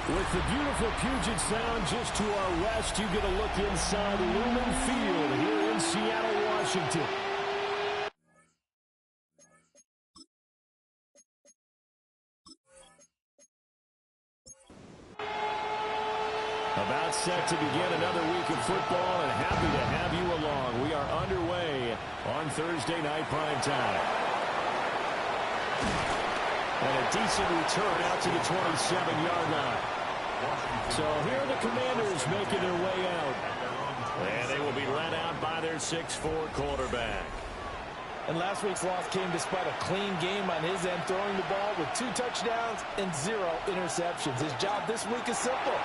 With the beautiful Puget Sound just to our west, you get a look inside Lumen Field here in Seattle, Washington. About set to begin another week of football, and happy to have you along. We are underway on Thursday night prime time. And a decent return out to the 27-yard line. So here are the Commanders making their way out. And they will be led out by their 6'4 quarterback. And last week's loss came despite a clean game on his end, throwing the ball with 2 touchdowns and 0 interceptions. His job this week is simple.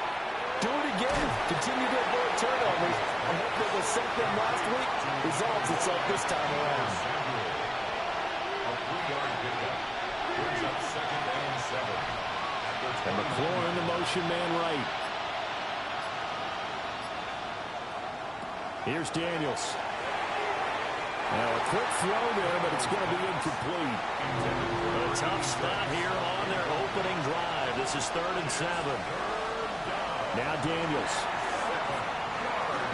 Do it again. Continue to avoid turnovers. I hope that was something last week resolves itself this time around. And McLaurin in the motion man right. Here's Daniels. Now a quick throw there, but it's going to be incomplete. A tough spot here on their opening drive. This is 3rd and 7. Now Daniels.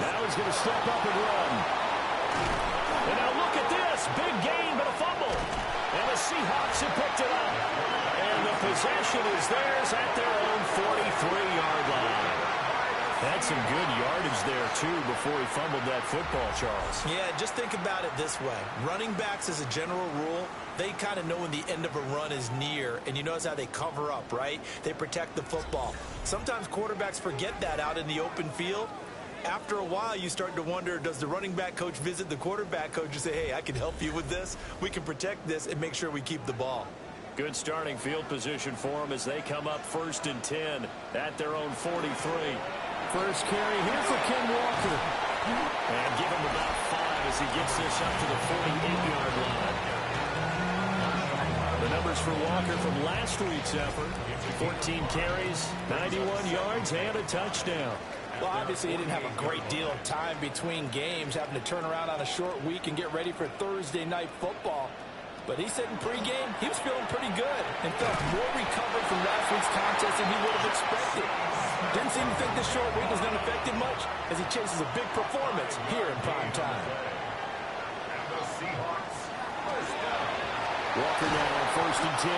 Now he's going to step up and run. And now look at this. Big gain, but a fumble. And the Seahawks have picked it up. And the possession is theirs at their own 43-yard line. That's some good yardage there, too, before he fumbled that football, Charles. Yeah, just think about it this way. Running backs, as a general rule, they kind of know when the end of a run is near, and you notice how they cover up, right? They protect the football. Sometimes quarterbacks forget that out in the open field. After a while, you start to wonder, does the running back coach visit the quarterback coach and say, hey, I can help you with this? We can protect this and make sure we keep the ball. Good starting field position for them as they come up 1st and 10 at their own 43. First carry here for Ken Walker. And give him about 5 as he gets this up to the 48-yard line. The numbers for Walker from last week's effort: 14 carries, 91 yards, and a touchdown. Well, obviously, he didn't have a great deal of time between games, having to turn around on a short week and get ready for Thursday night football. But he said in pregame, he was feeling pretty good and felt more recovered from last week's contest than he would have expected. Didn't seem to think this short week was going to affect him much as he chases a big performance here in prime time. Walker now on 1st and 10.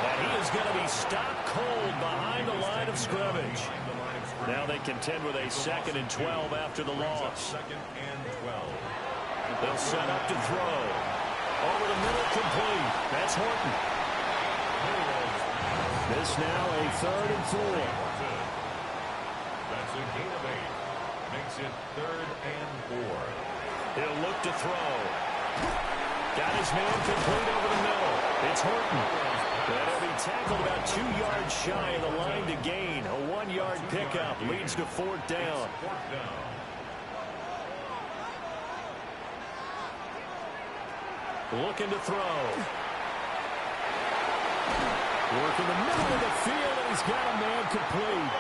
And he is going to be stopped cold behind the line of scrimmage. Now they contend with a 2nd and 12 after the loss. They'll set up to throw. Over the middle, complete. That's Horton. This now a 3rd and 4. That's a gain of 8. Makes it 3rd and 4. He'll look to throw. Got his man complete over the middle. It's Horton. And he'll be tackled about 2 yards shy of the line to gain. A 1-yard pickup leads to 4th down. Looking to throw. Work in the middle of the field, and he's got a man complete.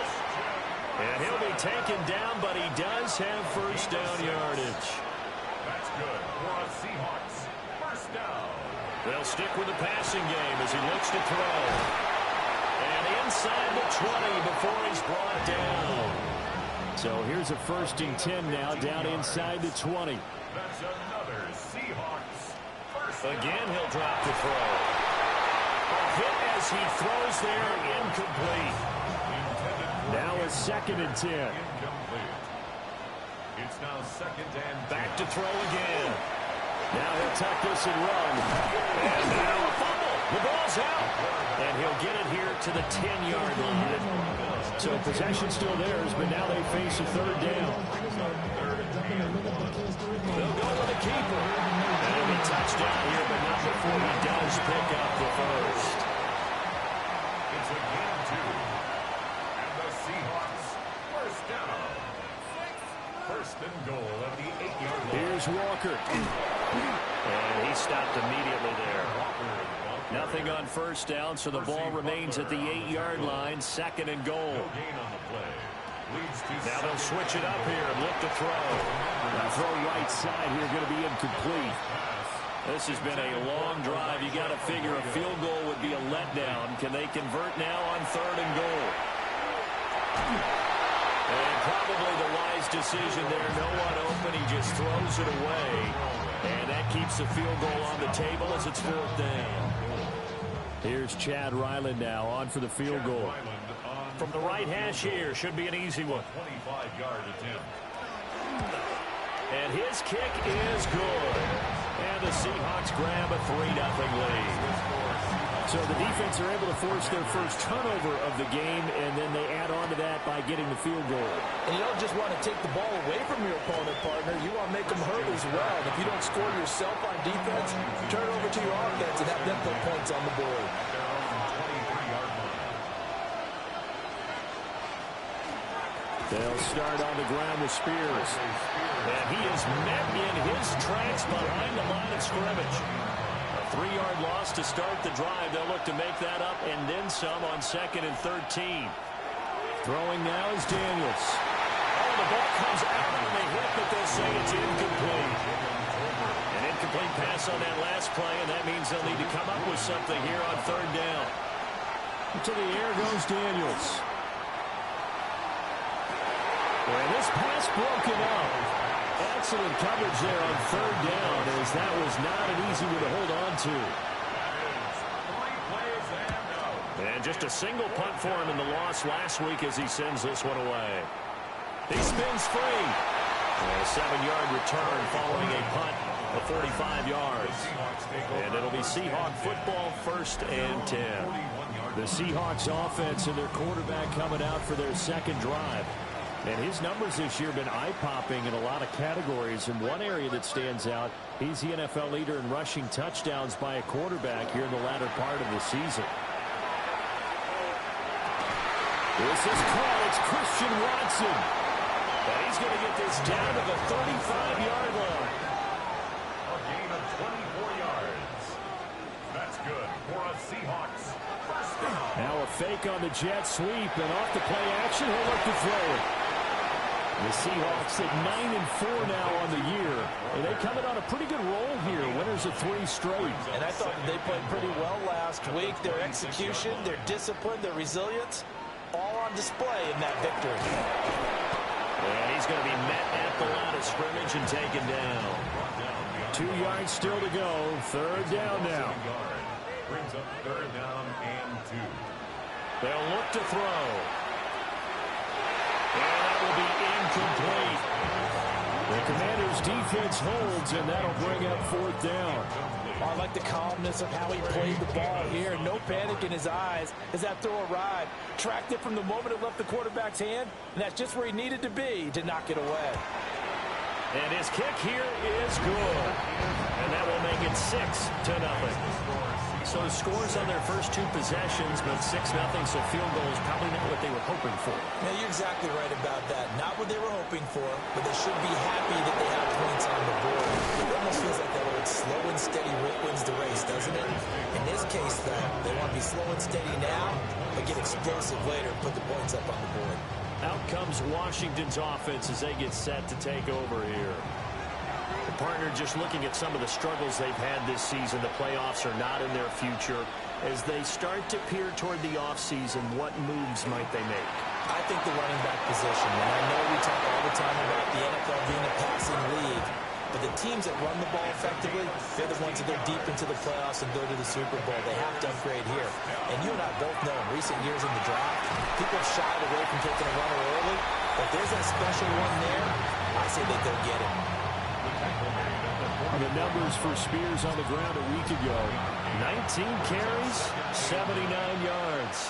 And he'll be taken down, but he does have 1st down yardage. That's good for a Seahawks. 1st down. They'll stick with the passing game as he looks to throw. And inside the 20 before he's brought down. So here's a 1st and 10 now, down inside the 20. That's another Seahawks. Again, he'll drop to throw. A hit as he throws there, incomplete. Now a 2nd and 10. Incomplete. It's now 2nd and 10. Back to throw again. Now he'll tuck this and run. And now a fumble. The ball's out. And he'll get it here to the 10-yard line. So possession still theirs, but now they face a 3rd down. They'll go with the keeper. And he'll be touchdown here, but not before he does pick up the 1st. It's a gain of 2. And the Seahawks 1st down. 1st and goal at the 8-yard line. Here's Walker. And he stopped immediately there. Nothing on 1st down, so the ball remains at the 8-yard line, 2nd and goal. No gain on the play. Now they'll switch it up here and look to throw. Now throw right side here, going to be incomplete. This has been a long drive. You got to figure a field goal would be a letdown. Can they convert now on 3rd and goal? And probably the wise decision there. No one open. He just throws it away. And that keeps the field goal on the table as it's 4th down. Here's Chad Ryland now on for the field goal. From the right hash here. Should be an easy one. 25-yard attempt. And his kick is good. And the Seahawks grab a 3-0 lead. So the defense are able to force their first turnover of the game, and then they add on to that by getting the field goal. And you don't just want to take the ball away from your opponent, partner. You want to make them hurt as well. And if you don't score yourself on defense, turn it over to your offense and have them put points on the board. They'll start on the ground with Spears. And he is met in his tracks behind the line of scrimmage. A 3-yard loss to start the drive. They'll look to make that up and then some on 2nd and 13. Throwing now is Daniels. Oh, the ball comes out on the hit, but they'll say it's incomplete. An incomplete pass on that last play, and that means they'll need to come up with something here on 3rd down. To the air goes Daniels. And this pass broken up. Excellent coverage there on 3rd down, as that was not an easy one to hold on to. And just a single punt for him in the loss last week as he sends this one away. He spins free. And a 7-yard return following a punt of 45 yards. And it'll be Seahawk football, 1st and 10. The Seahawks offense and their quarterback coming out for their 2nd drive. And his numbers this year have been eye-popping in a lot of categories. In one area that stands out, he's the NFL leader in rushing touchdowns by a quarterback here in the latter part of the season. This is caught. It's Christian Watson. And he's going to get this down to the 35-yard line. A gain of 24 yards. That's good for a Seahawks. First down. Now a fake on the jet sweep, and off the play action, he'll look to throw it. The Seahawks at 9-4 now on the year. And they coming on a pretty good roll here. Winners of 3 straight. And I thought they played pretty well last week. Their execution, their discipline, their resilience, all on display in that victory. And he's going to be met at the line of scrimmage and taken down. 2 yards still to go. 3rd down now. Brings up 3rd down and 2. They'll look to throw. And that will be incomplete. The Commanders' defense holds, and that'll bring up 4th down. I like the calmness of how he played the ball here. No panic in his eyes as that throw arrived. Tracked it from the moment it left the quarterback's hand, and that's just where he needed to be to knock it away. And his kick here is good. And that will make it 6-0. So scores on their first 2 possessions, but 6-0, so field goal is probably not what they were hoping for. Now, you're exactly right about that. Not what they were hoping for, but they should be happy that they have points on the board. It almost feels like that old slow and steady wins the race, doesn't it? In this case, though, they want to be slow and steady now, but get explosive later and put the points up on the board. Out comes Washington's offense as they get set to take over here. The partner just looking at some of the struggles they've had this season. The playoffs are not in their future. As they start to peer toward the offseason, what moves might they make? I think the running back position, and I know we talk all the time about the NFL being a passing league, but the teams that run the ball effectively, they're the ones that go deep into the playoffs and go to the Super Bowl. They have to upgrade here. And you and I both know in recent years in the draft, people have shied away from taking a runner early. But if there's that special one there, I say they go get it. The numbers for Spears on the ground a week ago. 19 carries, 79 yards.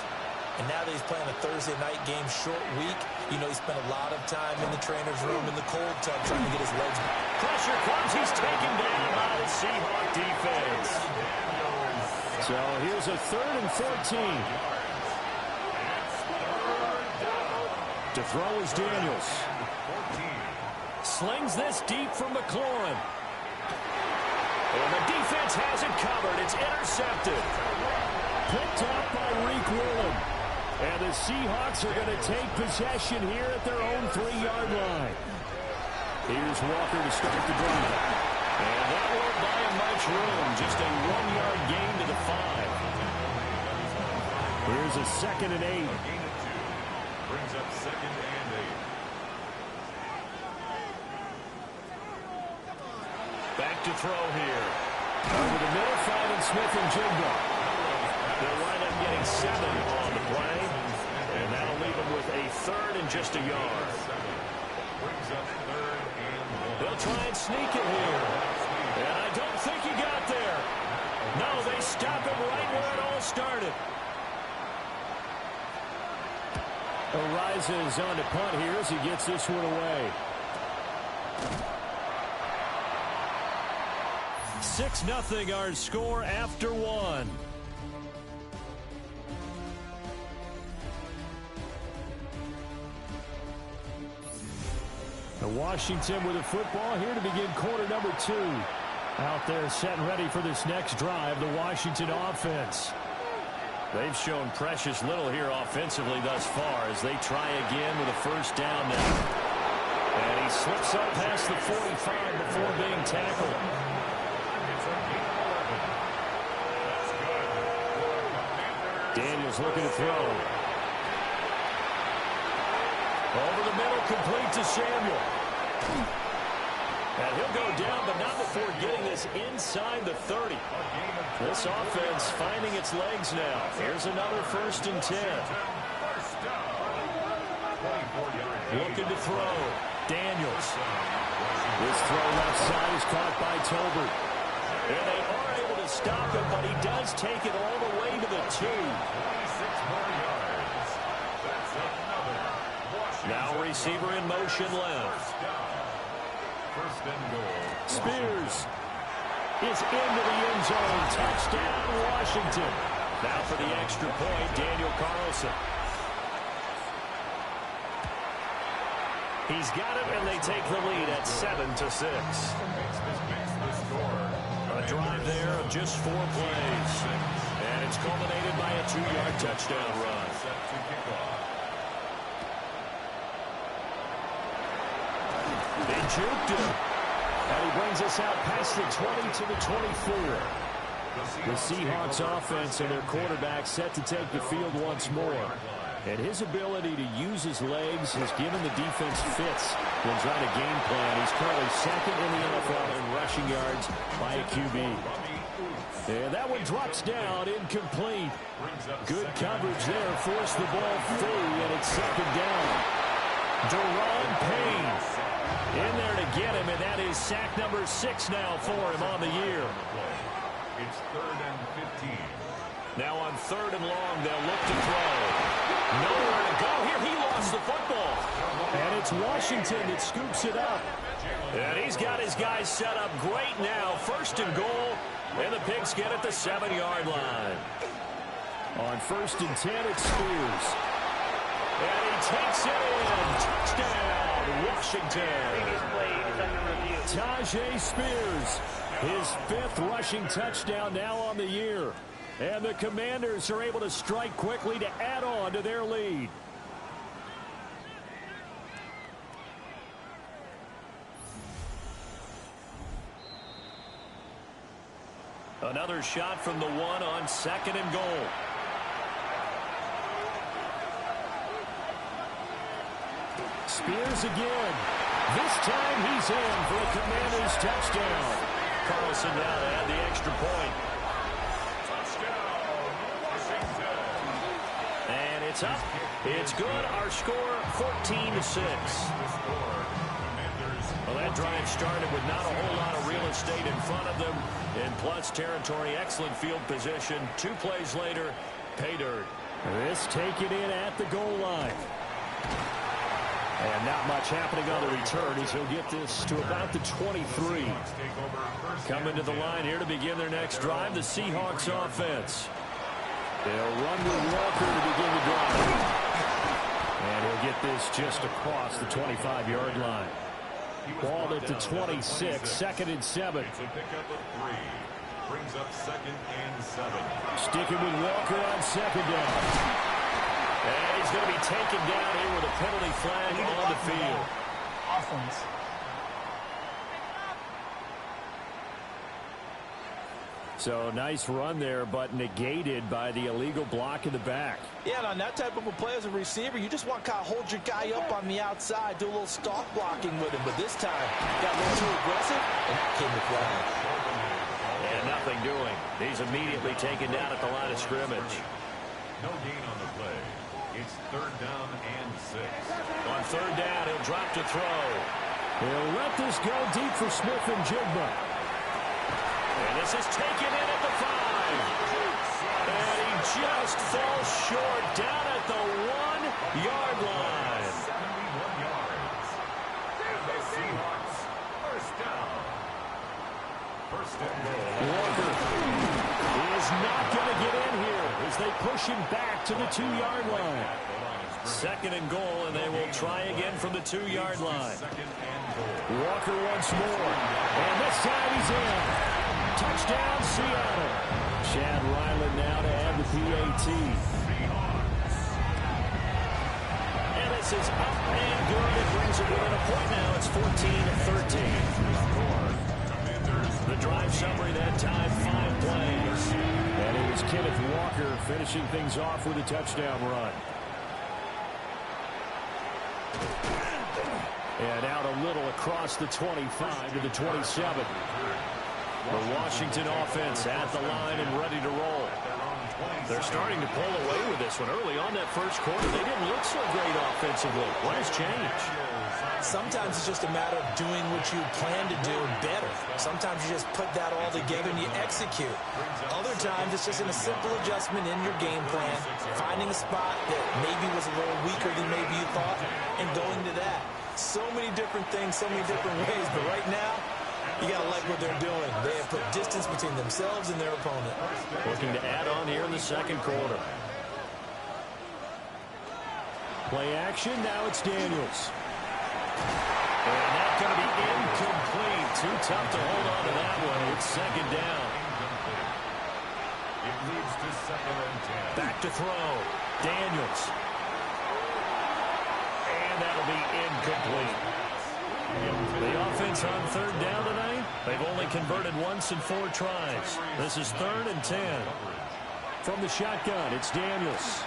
And now that he's playing a Thursday night game, short week, you know he spent a lot of time in the trainer's room in the cold tub trying to get his legs back. Pressure comes. He's taken down by the Seahawk defense. So here's a 3rd and 14. To throw is Daniels. Slings this deep from McLaurin. And the defense has it covered. It's intercepted. Picked up by Reek Willen. And the Seahawks are going to take possession here at their own 3-yard line. Here's Walker to start the drive. And that won't buy him much room. Just a 1-yard gain to the 5. Here's a 2nd and 8. Brings up 2nd and 8. Back to throw here. Over the middle, finding Smith and Jigba. They'll wind up getting 7 on the play, and that'll leave them with a 3rd and just a yard. Brings up 3rd and 1. They'll try and sneak it here. And I don't think he got there. No, they stop him right where it all started. Ariza is on to punt here as he gets this one away. 6-0 our score after 1. Washington with the football here to begin quarter number 2. Out there set and ready for this next drive, the Washington offense. They've shown precious little here offensively thus far as they try again with a first down now. And he slips up past the 45 before being tackled. Daniels looking to throw. Over the middle, complete to Samuel. And he'll go down, but not before getting this inside the 30. This offense finding its legs now. Here's another 1st and 10. Looking to throw. Daniels. This throw left side is caught by Tolbert. And they are able to stop him, but he does take it all the way to the 2. 26 more yards. That's another. Now receiver in motion left. First and goal. Spears is into the end zone. Touchdown, Washington. Now for the extra point, Daniel Carlson. He's got it, and they take the lead at 7-6. A drive there of just 4 plays. And it's culminated by a 2-yard touchdown run. They juked him. And he brings us out past the 20 to the 24. The Seahawks offense and their quarterback set to take the field once more. And his ability to use his legs has given the defense fits when trying to game plan. He's currently 2nd in the NFL in rushing yards by a QB. And that one drops down, incomplete. Good coverage there, forced the ball free, and it's 2nd down. Deron Payne in there to get him, and that is sack number 6 now for him on the year. It's 3rd and 15. Now on 3rd and long, they'll look to throw. Nowhere to go here. He lost the football. And it's Washington that scoops it up. And he's got his guys set up great now. 1st and goal, and the Pigs get at the 7-yard line. On 1st and 10, it's Spears. And he takes it in. Touchdown, Washington. Tajay Spears, his 5th rushing touchdown now on the year. And the Commanders are able to strike quickly to add on to their lead. Another shot from the 1 on 2nd and goal. Spears again. This time he's in for a Commanders touchdown. Carlson now to add the extra point. And it's up. It's good. Our score 14-6. Well, that drive started with not a whole lot of real estate in front of them. In plus territory, excellent field position. 2 plays later, pay dirt. This taken in at the goal line. And not much happening on the return as he'll get this to about the 23. Coming to the line here to begin their next drive, the Seahawks offense. They'll run with Walker to begin the drive. And he'll get this just across the 25-yard line. Ball at the 26, 2nd and 7. It's a pickup of 3. Brings up 2nd and 7. Sticking with Walker on 2nd down. And he's going to be taken down here with a penalty flag on the field. So nice run there, but negated by the illegal block in the back. Yeah, and on that type of a play as a receiver, you just want to kind of hold your guy up on the outside, do a little stalk blocking with him. But this time, got a little too aggressive, and that came the flag. And nothing doing. He's immediately taken down at the line of scrimmage. No gain on the play. It's 3rd down and 6. On 3rd down, he'll drop to throw. He'll let this go deep for Smith and Jigba. And this is taken in at the 5. And he just falls short down at the 1-yard line. 71 yards. And the Seahawks, 1st down. 1st and goal. Walker is not going to get in here as they push him back to the 2-yard line. 2nd and goal, and they will try again from the 2-yard line. Walker once more. And this time he's in. Touchdown, Seattle. Chad Ryland now to add the PAT. And this is up and good. It brings it within a point now. It's 14-13. The drive summary that time, 5 plays. And it was Kenneth Walker finishing things off with a touchdown run. And out a little across the 25 to the 27. The Washington offense at the line and ready to roll. They're starting to pull away with this one. Early on that first quarter, they didn't look so great offensively. What has changed? Sometimes it's just a matter of doing what you plan to do better. Sometimes you just put that all together and you execute. Other times it's just in a simple adjustment in your game plan, finding a spot that maybe was a little weaker than maybe you thought, and going to that. So many different things, so many different ways, but right now, you got to like what they're doing. They have put distance between themselves and their opponent. Looking to add on here in the second quarter. Play action, now it's Daniels. And that's going to be incomplete. Too tough to hold on to that one. It's 2nd down. It leads to 2nd and 10. Back to throw. Daniels. And that'll be incomplete. The offense on 3rd down tonight, they've only converted once in 4 tries. This is 3rd and 10. From the shotgun, it's Daniels.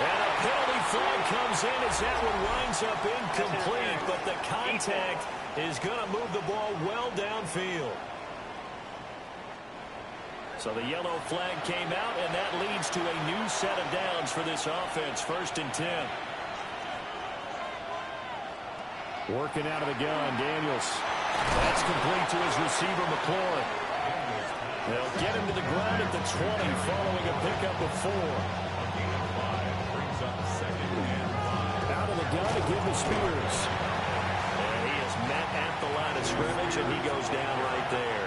And a penalty flag comes in as that one winds up incomplete, but the contact is going to move the ball well downfield. So the yellow flag came out, and that leads to a new set of downs for this offense. 1st and 10. Working out of the gun, Daniels. That's complete to his receiver, McLaurin. They'll get him to the ground at the 20 following a pickup of 4. Out of the gun to give to Spears. And he is met at the line of scrimmage, and he goes down right there.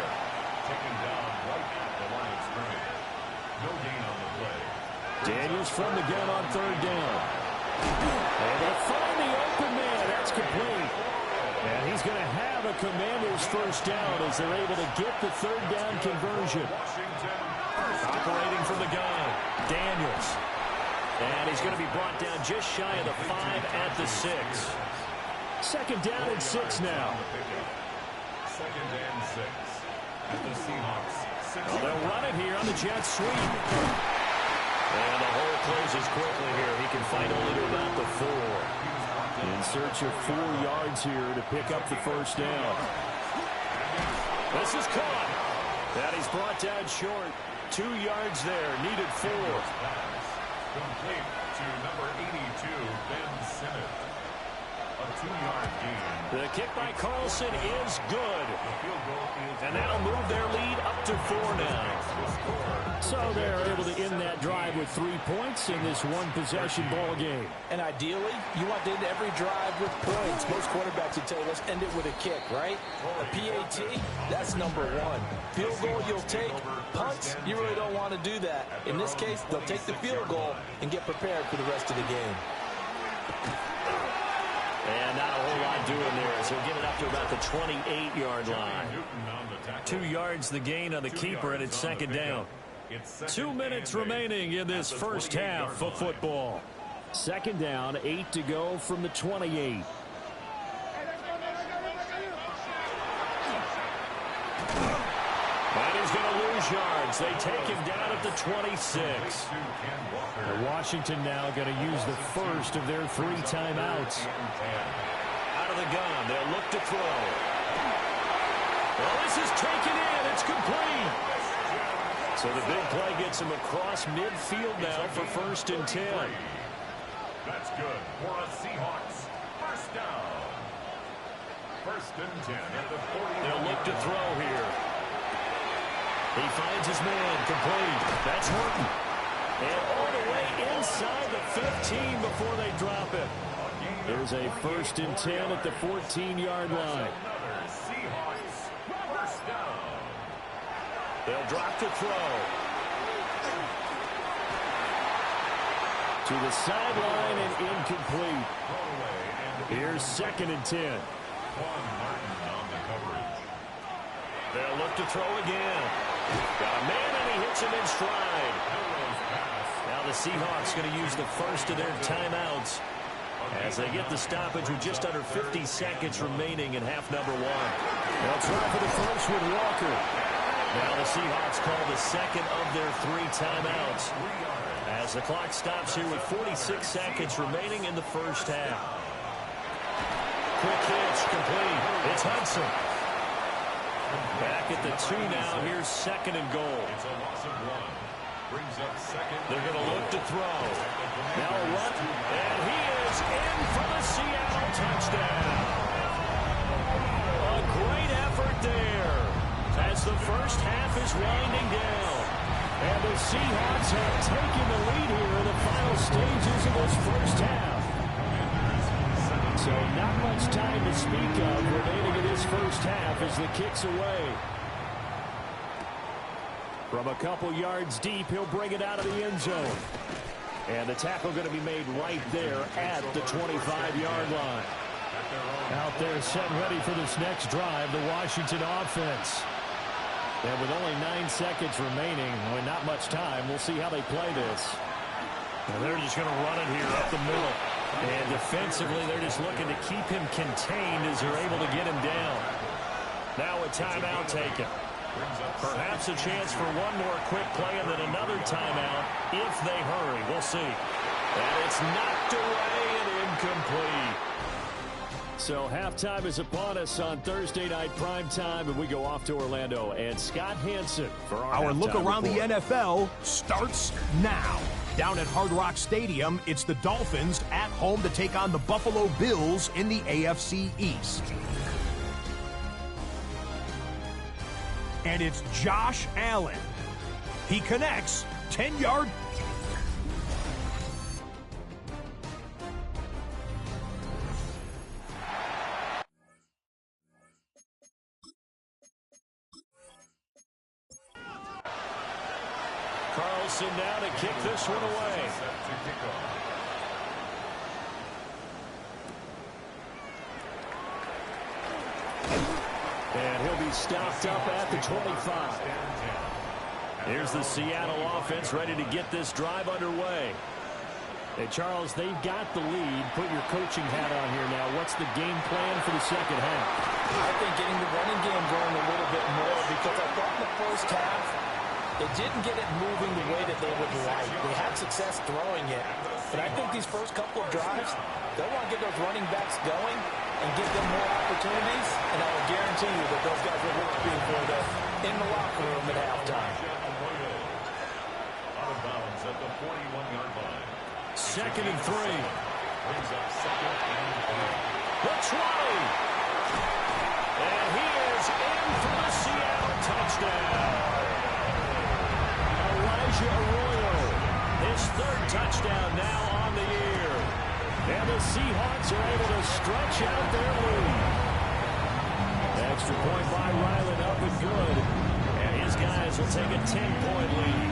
Taken down right at the line of scrimmage. No gain on the play. Daniels from the gun on 3rd down. And they find the open man. That's complete. And he's going to have a Commander's 1st down as they're able to get the 3rd down conversion. Operating from the gun, Daniels. And he's going to be brought down just shy of the 5 at the 6. 2nd down and 6 now. 2nd and 6. At the Seahawks. Well, they'll run it here on the jet sweep. And the hole closes quickly here. He can fight only to about the 4. In search of 4 yards here to pick up the 1st down. This is caught. That he's brought down short. 2 yards there. Needed 4. Complete to number 82, Ben Simmons. A 2-yard gain. The kick by Carlson is good. And that'll move their lead up to 4 now. So they're able to end that drive with 3 points in this one-possession ball game. And ideally, you want to end every drive with points. Most quarterbacks would tell you, let's end it with a kick, right? A PAT, that's number 1. Field goal you'll take. Punts, you really don't want to do that. In this case, they'll take the field goal and get prepared for the rest of the game. And not a whole lot doing there, so he'll get it up to about the 28-yard line. 2 yards the gain on the keeper, and it's 2nd down. 2 minutes remaining in this first half of football. 2nd down, 8 to go from the 28. lose yards. They take him down at the 26. Washington now going to use the first of their 3 timeouts. Out of the gun, they'll look to throw. Well, this is taken in. It's complete. So the big play gets him across midfield now for 1st and 10. That's good for a Seahawks. First down. 1st and 10 at the 40. They'll look to throw here. He finds his man complete. That's Horton. And all the way inside the 15 before they drop it. There's a 1st and 10 at the 14-yard line. Another Seahawks. First down. They'll drop to throw. To the sideline and incomplete. Here's 2nd and 10. Martin on the coverage. They'll look to throw again. Got a man, and he hits him in stride. Now the Seahawks going to use the first of their timeouts as they get the stoppage with just under 50 seconds remaining in half number 1. They'll try for the first with Walker. Now the Seahawks call the second of their 3 timeouts as the clock stops here with 46 seconds remaining in the first half. Quick hitch, complete. It's Hudson. Back at the 2 now. Here's 2nd and goal. It's a loss of 1. Brings up 2nd. They're going to look to throw. Now a run, and he is in for the Seattle touchdown. A great effort there as the first half is winding down. And the Seahawks have taken the lead here in the final stages of this first half. So not much time to speak of remaining in this first half as the kick's away. From a couple yards deep, he'll bring it out of the end zone. And the tackle going to be made right there at the 25-yard line. Out there set ready for this next drive, the Washington offense. And with only 9 seconds remaining, with not much time, we'll see how they play this. And they're just going to run it here up the middle. And defensively, they're just looking to keep him contained as they're able to get him down. Now a timeout taken. Perhaps a chance for one more quick play and then another timeout if they hurry. We'll see. And it's knocked away and incomplete. So halftime is upon us on Thursday night prime time, and we go off to Orlando. And Scott Hansen for our look around report. the NFL starts now. Down at Hard Rock Stadium, it's the Dolphins at home to take on the Buffalo Bills in the AFC East. And it's Josh Allen. He connects 10-yard. Carlson now to kick this one away. And he'll be stopped up at the 25. Here's the Seattle offense ready to get this drive underway. Hey, Charles, they've got the lead. Put your coaching hat on here now. What's the game plan for the second half? I think getting the running game going a little bit more because I thought in the first half they didn't get it moving the way that they would like. They had success throwing it. But I think these first couple of drives, they'll want to get those running backs going and give them more opportunities. And I will guarantee you that those guys will work for them in the locker room at halftime. Out of bounds at the 41-yard line. 2nd and 3. Brings up 2nd and 3. The 20. And he is in for the Seattle touchdown. Elijah Arroyo, his 3rd touchdown now on the year. And the Seahawks are able to stretch out their lead. Extra point by Ryland, up and good. And his guys will take a 10-point lead.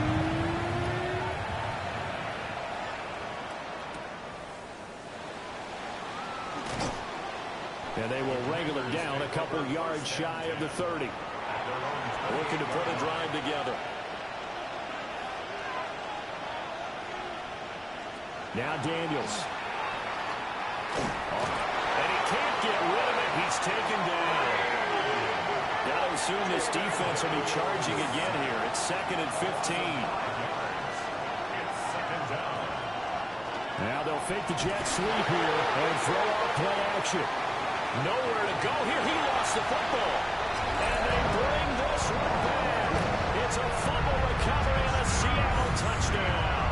And they will wrangle him down a couple yards shy of the 30. Looking to put a drive together. Now Daniels. And he can't get rid of it. He's taken down. Got a assume this defense will be charging again here. It's 2nd and 15. Now they'll fake the jet sweep here and throw out play action. Nowhere to go here. He lost the football. And they bring this one back. It's a fumble recovery and a Seattle touchdown.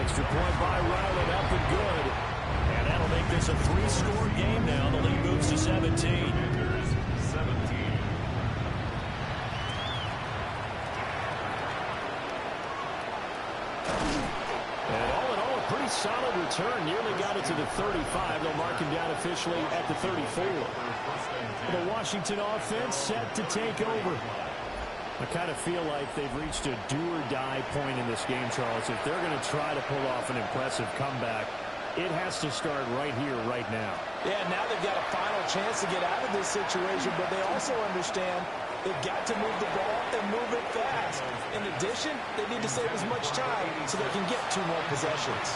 Extra point by Ryland, up and good. And that'll make this a 3-score game now. The lead moves to 17. 17. And all in all, a pretty solid return. Nearly got it to the 35. They'll mark him down officially at the 34. The Washington offense set to take over. I kind of feel like they've reached a do-or-die point in this game, Charles. If they're going to try to pull off an impressive comeback, it has to start right here, right now. Yeah, now they've got a final chance to get out of this situation, but they also understand they've got to move the ball and move it fast. In addition, they need to save as much time so they can get 2 more possessions.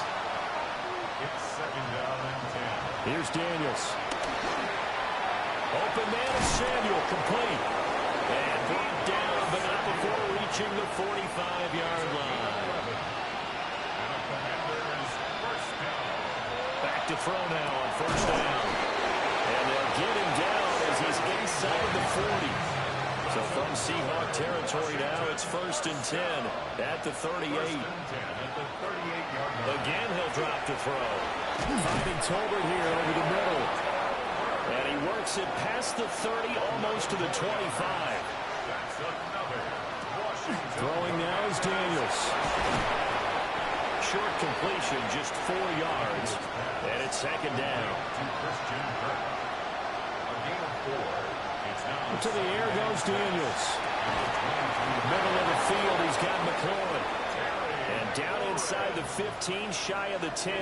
It's 2nd down and 10. Here's Daniels. Open man is Samuel, complete. And brought down, but not before reaching the 45-yard line. Back to throw now on 1st down. And they'll get him down as he's inside the 40. So from Seahawk territory now, it's 1st and 10 at the 38. Again, he'll drop to throw. Finding Tolbert here over the middle. And he works it past the 30, almost to the 25. Throwing now is Daniels. Short completion, just 4 yards. And it's 2nd down. To the air goes Daniels. Middle of the field, he's got McLaurin. And down inside the 15, shy of the 10.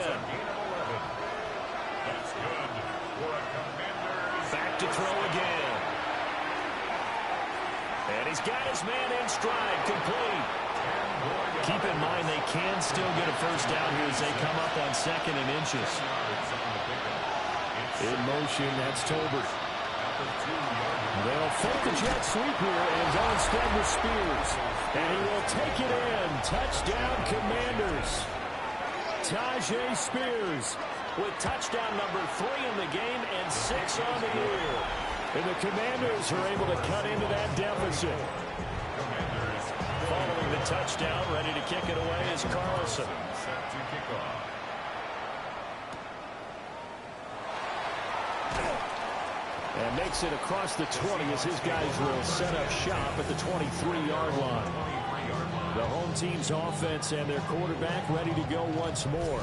Back to throw again. And he's got his man in stride, complete. Keep in mind they can still get a 1st down here as they come up on 2nd and inches. In motion, that's Tolbert. They'll fake the jet sweep here and go instead with Spears. And he will take it in. Touchdown, Commanders. Tajay Spears with touchdown number 3 in the game and 6 on the year. And the Commanders are able to cut into that deficit. Following the touchdown, ready to kick it away is Carlson. Set to kick off. And makes it across the 20 as his guys will set up shop at the 23-yard line. The home team's offense and their quarterback ready to go once more.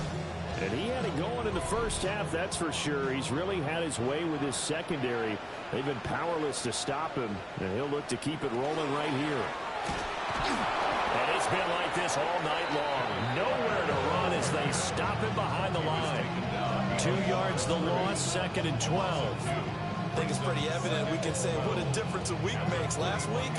And he had it going in the first half, that's for sure. He's really had his way with his secondary. They've been powerless to stop him, and he'll look to keep it rolling right here. And it's been like this all night long. Nowhere to run as they stop him behind the line. 2 yards the loss, 2nd and 12. I think it's pretty evident. We can say what a difference a week makes. Last week,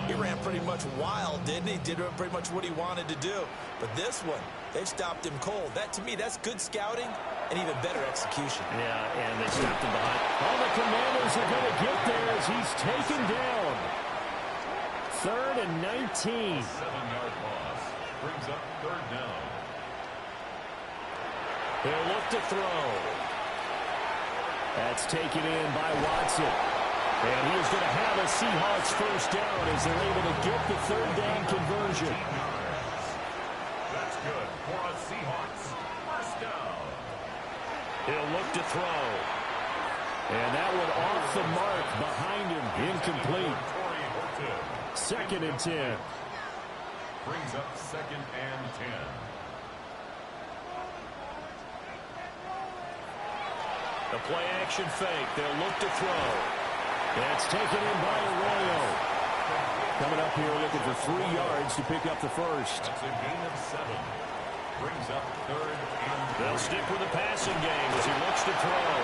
he ran pretty much wild, didn't he? Did pretty much what he wanted to do. But this one, they've stopped him cold. That, to me, that's good scouting and even better execution. Yeah, and they stopped him behind. All the Commanders are going to get there as he's taken down. 3rd and 19. 7-yard loss brings up 3rd down. They'll look to throw. That's taken in by Watson. And he is going to have a Seahawks 1st down as they're able to get the 3rd down conversion. That's good for a Seahawks 1st down. He'll look to throw. And that one off the mark behind him. Incomplete. 2nd and 10. Brings up 2nd and 10. The play action fake. They'll look to throw. That's taken in by Arroyo. Coming up here looking for 3 yards to pick up the 1st. That's a gain of 7. Brings up 3rd and 3. They'll stick with the passing game as he looks to throw.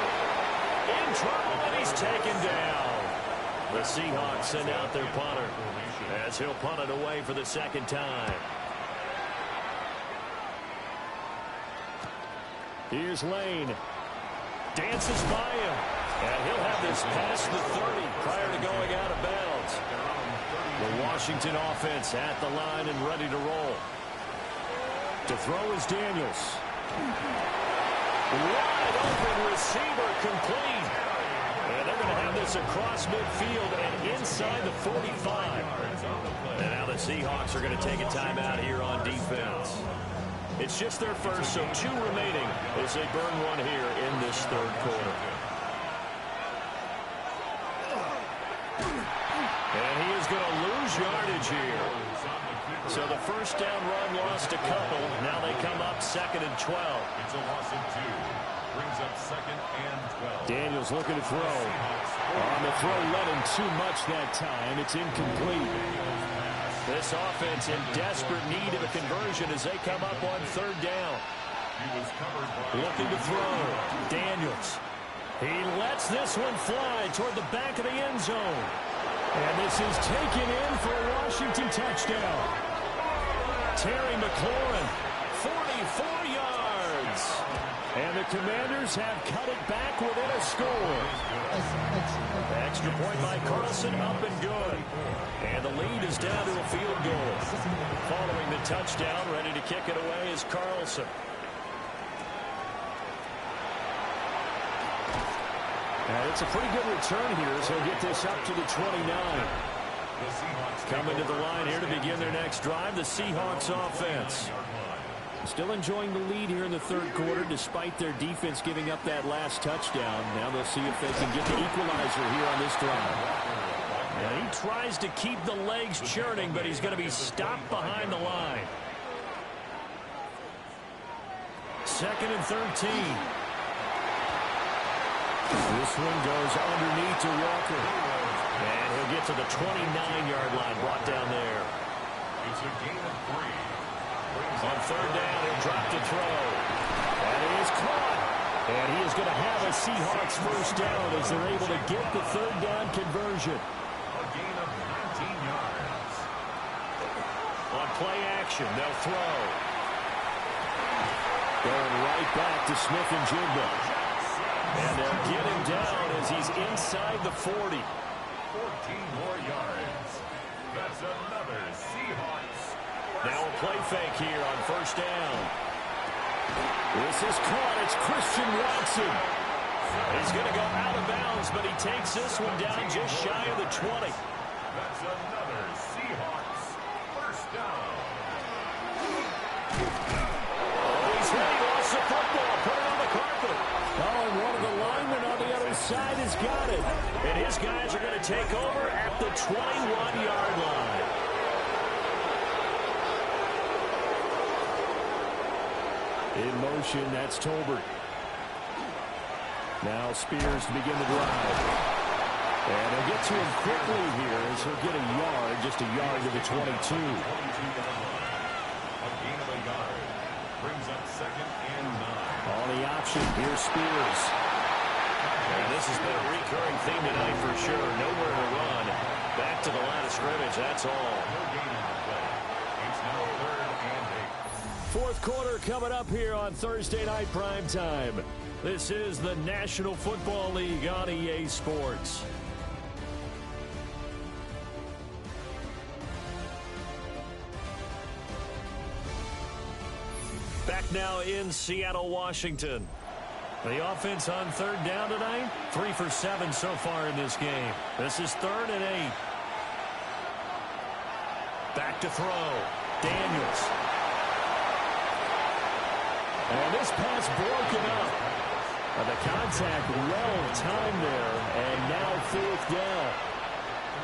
In trouble, and he's taken down. The Seahawks send out their punter as he'll punt it away for the 2nd time. Here's Lane. Dances by him. And he'll have this past the 30 prior to going out of bounds. The Washington offense at the line and ready to roll. To throw is Daniels. Wide open receiver complete. And they're going to have this across midfield and inside the 45. And now the Seahawks are going to take a timeout here on defense. It's just their first, so 2 remaining as they burn one here in this third quarter. And he is going to lose yardage here. So the first down run lost a couple. Now they come up 2nd and 12. It's a loss of 2. Brings up 2nd and 12. Daniels looking to throw. On the throw, let him too much that time. It's incomplete. This offense in desperate need of a conversion as they come up on 3rd down. Looking to throw. Daniels. He lets this one fly toward the back of the end zone. And this is taken in for a Washington touchdown. Terry McLaurin, 44 yards. And the Commanders have cut it back within a score. Extra point by Carlson, up and good. And the lead is down to a field goal. Following the touchdown, ready to kick it away is Carlson. And it's a pretty good return here, so he'll get this up to the 29. Coming to the line here to begin their next drive, the Seahawks offense. Still enjoying the lead here in the third quarter, despite their defense giving up that last touchdown. Now they'll see if they can get the equalizer here on this drive. And he tries to keep the legs churning, but he's going to be stopped behind the line. 2nd and 13. This one goes underneath to Walker. And he'll get to the 29-yard line, brought down there. It's a gain of 3. On 3rd down, he'll drop to throw. And he is caught. And he is going to have a Seahawks first down as they're able to get the 3rd down conversion. A gain of 19 yards. On play action, they'll throw. Going right back to Smith and Jigba. And they'll get him down as he's inside the 40. 14 more yards. That's another Seahawks. Now a play fake here on 1st down. This is caught. It's Christian Watson. He's going to go out of bounds, but he takes this one down just shy of the 20. That's another Seahawks first down. Oh, he's ready. Lost the football. Put it on the carpet. Oh, and one of the linemen on the other side has got it. And his guys are going to take over at the 21-yard line. In motion, that's Tolbert. Now Spears to begin the drive. And they'll get to him quickly here as he'll get a yard, just a yard to the 22. A gain of a yard. Brings up 2nd and 9. On the option, here's Spears. And this has been a recurring theme tonight for sure. Nowhere to run. Back to the line of scrimmage, that's all. No gain on the play. It's now 3rd and 8. Fourth quarter coming up here on Thursday Night Prime Time. This is the National Football League on EA Sports. Back now in Seattle, Washington. The offense on 3rd down tonight, 3 for 7 so far in this game. This is 3rd and 8. Back to throw. Daniels. And this pass broken up. And the contact well timed there. And now 4th down.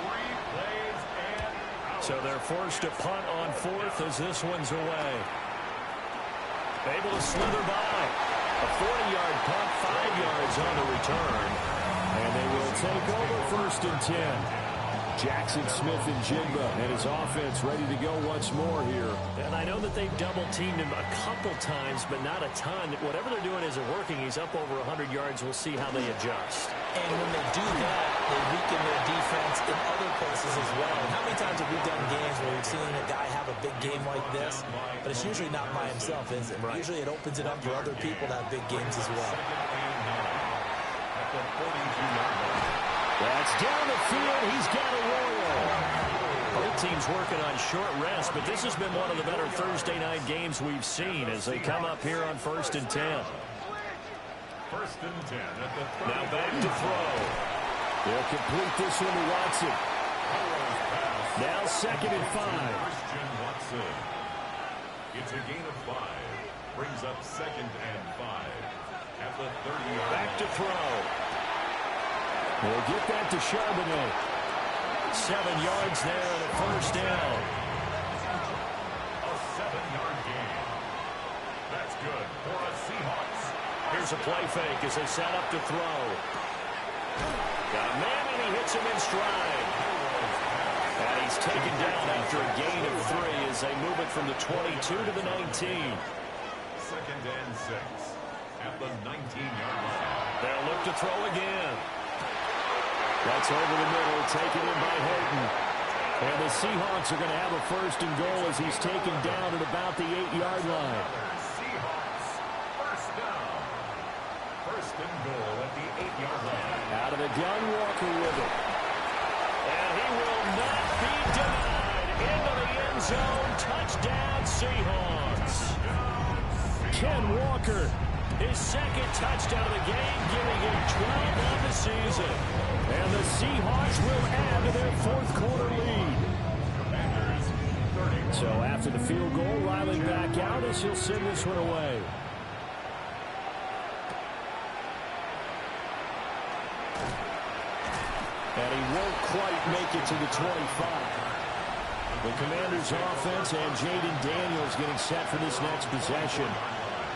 3 plays and out. So they're forced to punt on 4th as this one's away. Able to slither by. A 40-yard punt, 5 yards on the return. And they will take over 1st and 10. Jackson, Smith, and Jigba and his offense ready to go once more here. And I know that they've double-teamed him a couple times, but not a ton. Whatever they're doing isn't working. He's up over 100 yards. We'll see how they adjust. And when they do that, they weaken their defense in other places as well. And how many times have we done games where we've seen a guy have a big game like this, but it's usually not by himself, is it? Right. Usually it opens it up for other people to have big games as well. the 42-yard line. That's down the field. He's got a roll. Both teams working on short rest, but this has been one of the better Thursday night games we've seen as they come up here on 1st and 10. 1st and 10 at the 30. Now back to throw. They'll complete this one to Watson. Now 2nd and 5. Christian Watson. It's a gain of 5. Brings up 2nd and 5 at the 30-yard line. Back to throw. They'll get that to Charbonnet. 7 yards there and a 1st down. A 7-yard gain. That's good for a Seahawks. Here's a play fake as they set up to throw. Got a man and he hits him in stride. And he's taken down after a gain of 3 as they move it from the 22 to the 19. 2nd and 6 at the 19-yard line. They'll look to throw again. That's over the middle, taken in by Horton. And the Seahawks are going to have a 1st and goal as he's taken down at about the 8-yard line. Seahawks, 1st down. 1st and goal at the 8-yard line. Out of the gun, Walker with it. And he will not be denied. Into the end zone. Touchdown, Seahawks. Ken Walker, his 2nd touchdown of the game, giving him 12 on the season. And the Seahawks will add to their 4th quarter lead. So after the field goal, Riley back out as he'll send this one away. And he won't quite make it to the 25. The Commanders' offense and Jaden Daniels getting set for this next possession.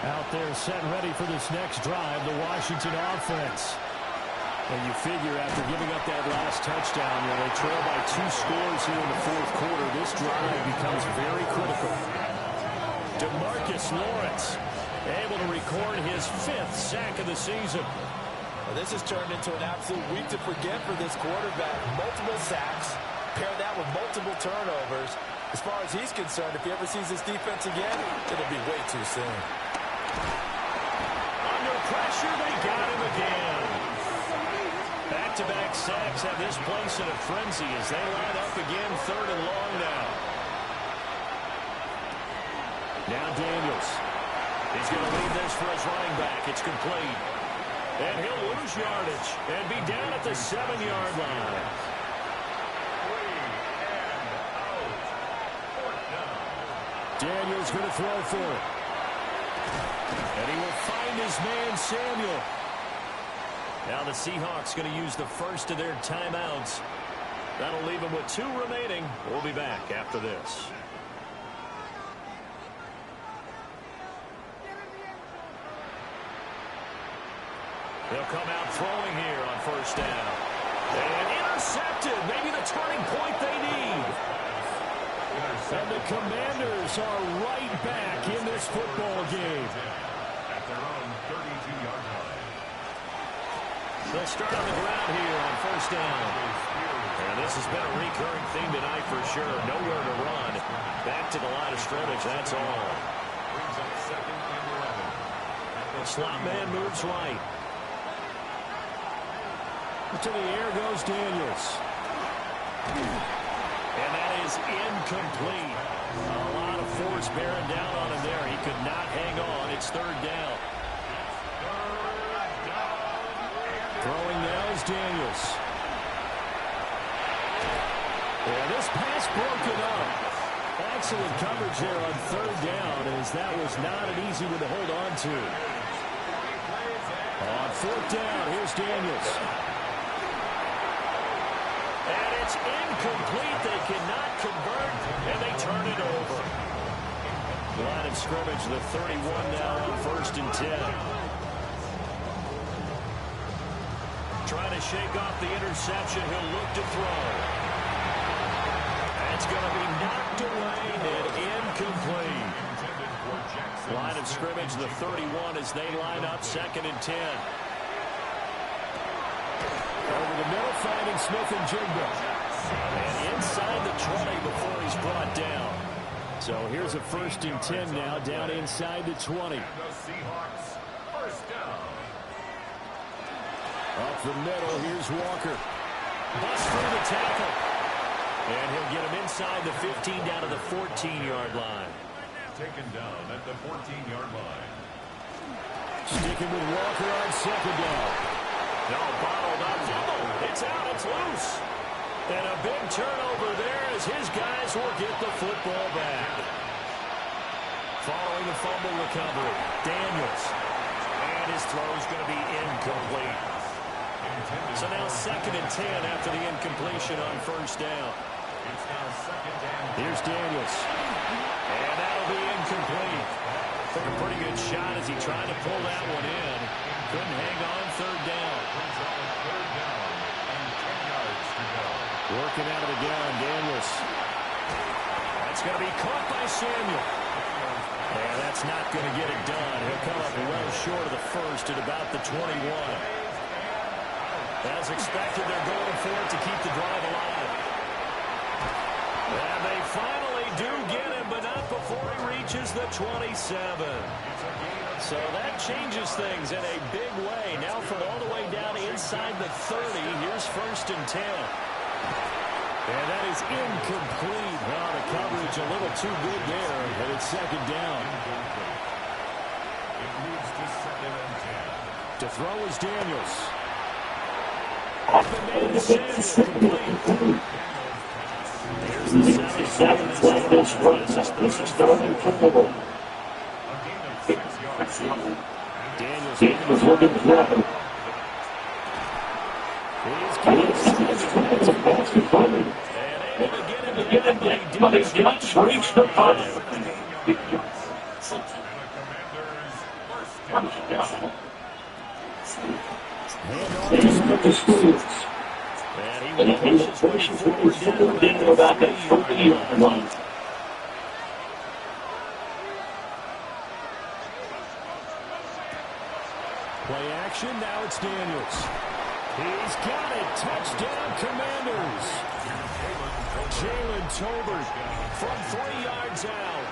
Out there set ready for this next drive, the Washington offense. And you figure after giving up that last touchdown, they trail by 2 scores here in the 4th quarter. This drive becomes very critical. DeMarcus Lawrence able to record his 5th sack of the season. Well, this has turned into an absolute week to forget for this quarterback. Multiple sacks, pair that with multiple turnovers. As far as he's concerned, if he ever sees this defense again, it'll be way too soon. Under pressure, they got him again. Back-to-back sacks have this place in a frenzy as they line up again 3rd and long now. Now Daniels. He's going to lead this for his running back. It's complete. And he'll lose yardage and be down at the 7-yard line. 3 and out. 4th down. Daniels going to throw for it. And he will find his man, Samuel. Now the Seahawks going to use the first of their timeouts. That'll leave them with 2 remaining. We'll be back after this. They'll come out throwing here on 1st down. And intercepted. Maybe the turning point they need. And the Commanders are right back in this football game. At their own 32-yard line. They'll start on the ground here on 1st down. And this has been a recurring theme tonight for sure. Nowhere to run. Back to the line of scrimmage, that's all. Brings up 2nd and 11. Slot man moves right. To the air goes Daniels. And that is incomplete. A lot of force bearing down on him there. He could not hang on. It's 3rd down. Throwing now is Daniels. And this pass broken up. Excellent coverage there on 3rd down as that was not an easy one to hold on to. On 4th down, here's Daniels. And it's incomplete. They cannot convert, and they turn it over. Line of scrimmage, the 31 now on 1st and 10. Trying to shake off the interception. He'll look to throw. That's going to be knocked away and incomplete. Line of scrimmage, the 31 as they line up 2nd and 10. Over the middle, finding Smith and Jigba. And inside the 20 before he's brought down. So here's a 1st and 10 now, down inside the 20. And the Seahawks, 1st down. A the middle. Here's Walker. Bust through the tackle. And he'll get him inside the 15 down to the 14-yard line. Taken down at the 14-yard line. Sticking with Walker on second down. No, bottled up. Fumble. It's out. It's loose. And a big turnover there as his guys will get the football back. Following the fumble recovery, Daniels. And his throw is going to be incomplete. So now 2nd and 10 after the incompletion on first down. It's now 2nd and 10. Here's Daniels. And that'll be incomplete. Took a pretty good shot as he tried to pull that one in. Couldn't hang on 3rd down. Working out of the gun, Daniels. That's going to be caught by Samuel. And that's not going to get it done. He'll come up well short of the first at about the 21. As expected, they're going for it to keep the drive alive. And they finally do get him, but not before he reaches the 27. So that changes things in a big way. Now from all the way down inside the 30, here's 1st and 10. And that is incomplete. Well, the coverage a little too good there, and it's 2nd down. It moves to 2nd and 10. To throw is Daniels. And the man is complete. Here's the 7th. This is third and 4. Daniels looking for it. But he just reached the 5. And he pushes forward into about that 30-yard line. Play action, now it's Daniels. He's got it. Touchdown, Commanders. Jalen Tolbert from 3 yards out.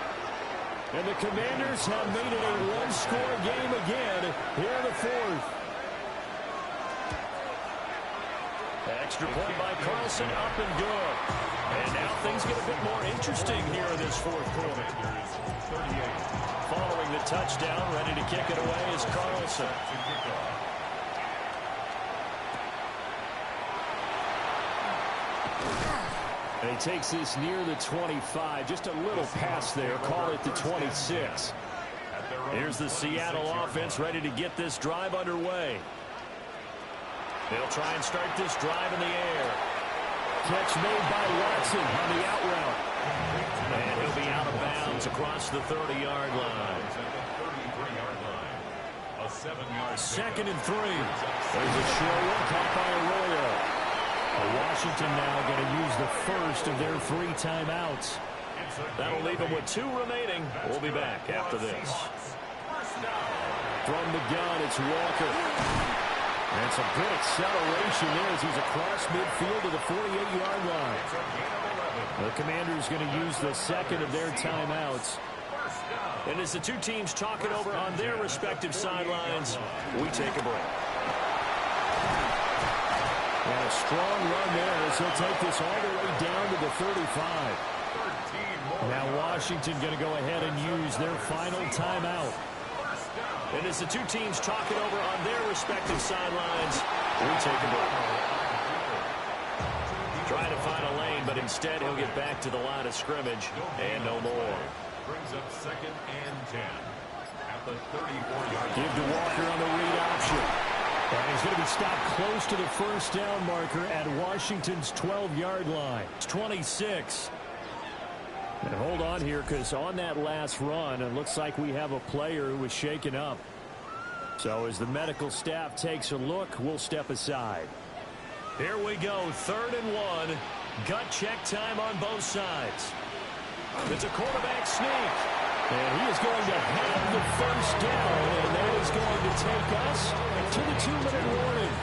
And the Commanders have made it a one-score game again here in the 4th. Extra point by Carlson, up and good. And now things get a bit more interesting here in this 4th quarter. Following the touchdown, ready to kick it away is Carlson. And he takes this near the 25, just a little pass there, call it the 26. Here's the Seattle offense ready to get this drive underway. They'll try and start this drive in the air. Catch made by Watson on the out route. And he'll be out of bounds across the 30-yard line. 2nd and 3. There's a short one caught by Arroyo. Washington now going to use the first of their 3 timeouts. That'll leave them with 2 remaining. We'll be back after this. From the gun, it's Walker. And some good acceleration there as he's across midfield to the 48-yard line. The Commanders going to use the 2nd of their timeouts. And as the 2 teams talk it over on their respective sidelines, we take a break. And a strong run there as he'll take this all the way down to the 35. Now Washington going to go ahead and use their final timeout. And as the 2 teams talk it over on their respective sidelines, we take a break. Trying to find a lane, but instead he'll get back to the line of scrimmage and no more. Brings up 2nd and 10 at the 34-yard line. Give to Walker on the read option. And he's going to be stopped close to the first down marker at Washington's 12-yard line. It's 26. And hold on here, because on that last run, it looks like we have a player who was shaken up. So as the medical staff takes a look, we'll step aside. Here we go, 3rd and 1. Gut check time on both sides. It's a quarterback sneak. And he is going to have the first down, and that is going to take us to the 2-minute warning.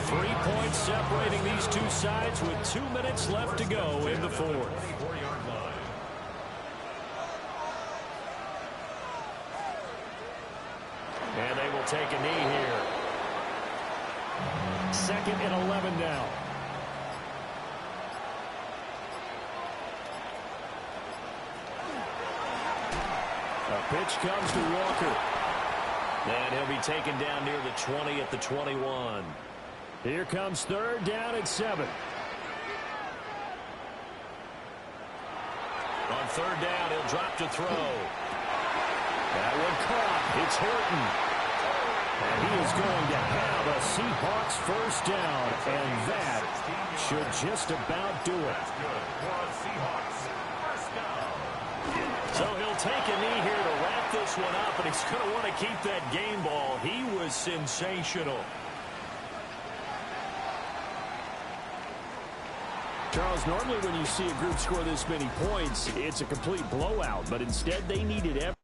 3 points separating these 2 sides with 2 minutes left to go in the 4th. And they will take a knee here. 2nd and 11 now. A pitch comes to Walker. And he'll be taken down near the 20 at the 21. Here comes 3rd down at 7. On 3rd down, he'll drop to throw. That one caught. It's Horton. And he is going to have a Seahawks 1st down. And that should just about do it. So he'll take a knee here to wrap this one up, and he's going to want to keep that game ball. He was sensational. Charles, normally when you see a group score this many points, it's a complete blowout. But instead, they needed every